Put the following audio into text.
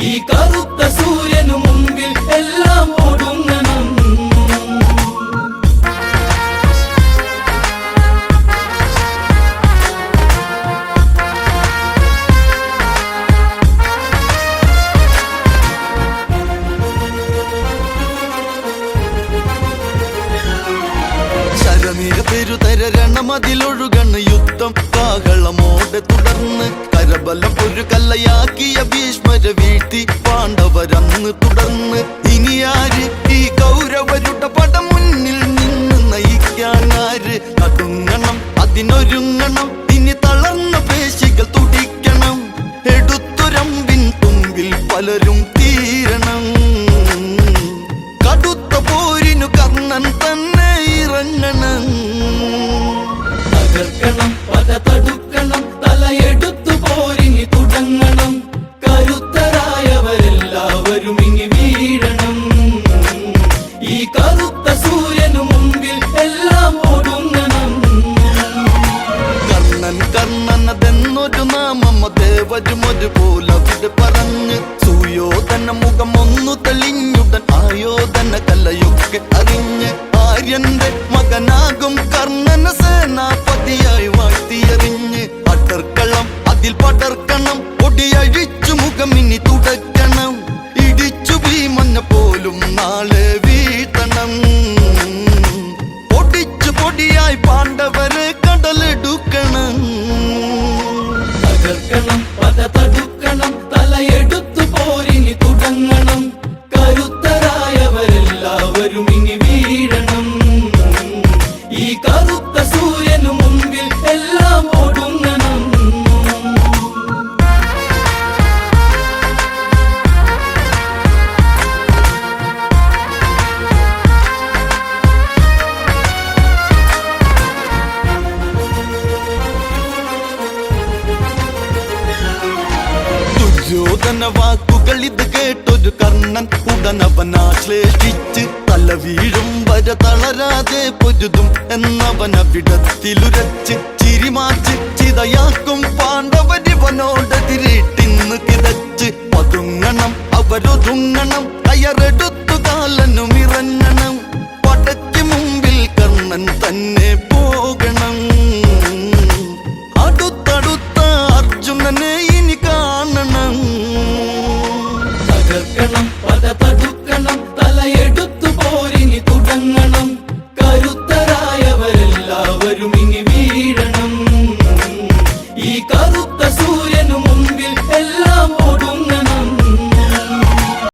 ഈ കറുത്ത സൂര്യനു മുമ്പിൽ എല്ലാം ഒടുങ്ങണം. രണമതിലൊഴുകണ് യുദ്ധം കാഹളമോടെ തുടർന്ന് കരബലം ഒരു കല്ലയാക്കിയ ഭീഷ്മര വീഴ്ത്തി പാണ്ഡവരന്ന് തുടർന്ന് ഇനിയാര് ഈ കൗരവരുടെ പടം മുന്നിൽ നിന്ന് നയിക്കാനാര്? നടുങ്ങണം, അതിനൊരുങ്ങണം, ഇനി തളർന്ന പേശികൾ തുടിക്കണം. എടുത്തുരമ്പിൻ തുമ്പിൽ പലരും തീരണം. കടുത്ത പോരിനു കർണൻ തന്നെ ഇറങ്ങണം. തകർക്കണം, പത തടുക്കണം, തലയെടുത്തു പോരിനി തുടങ്ങണം. കരുത്തരായവരെല്ലാവരും ഇനി വീഴണം. ഈ കറുത്ത സൂര്യനു മുമ്പിൽ എല്ലാം ഒടുങ്ങണം. കർണൻ കർണനതെന്നൊരു നാമം ദേവരും ഒരുപോലെ അവിടെ പറഞ്ഞ് സുയോധന മുഖം ഒന്നു തെളിഞ്ഞുടൻ ആയോധന കലയൊക്കെ അറിഞ്ഞ് ആര്യന്റെ മകനാകും കർണന സേനാപതിയായി വാഴ്ത്തിയെറിഞ്ഞ് അടർക്കളം അതിൽ പടർക്കണം. ഒടിയഴിച്ചു മുഖം ഇനി തുടക്കണം. ഇടിച്ചു ഭീമഞ്ഞ പോലും നാളെ വീട്ടണം. ഒടിച്ചു പൊടിയായി പാണ്ഡവരെ കടലെടുക്കണം. തകർക്കണം, പത തടുക്കണം, തലയെടുത്തു പോരിനി തുടങ്ങണം. കരുത്തരായവരെല്ലാവരും ഇനി വീഴണം. ഈ കറുത്ത സൂര്യനു മുമ്പിൽ എല്ലാം ഒടുങ്ങണം. ദുര്യോധന വാക്കുകൾ ഇത് കേട്ടൊരു കർണൻ ഉടനവനാശ്ലേഷിച്ച് തല വീഴും വരെ തളരാതെ പൊരുതും എന്നവനവിടത്തിലുരച്ച് ചിരിമാച്ച് ചിതയാക്കും പാണ്ഡവരിവനോടെതിരിട്ടിന്ന് കിതച്ച് പതുങ്ങണം, അവരൊതുങ്ങണം, കയറെടുത്തു കാലനുമിറങ്ങണം. പടയ്ക്ക് മുമ്പിൽ കർണൻ തന്നെ പോകണം.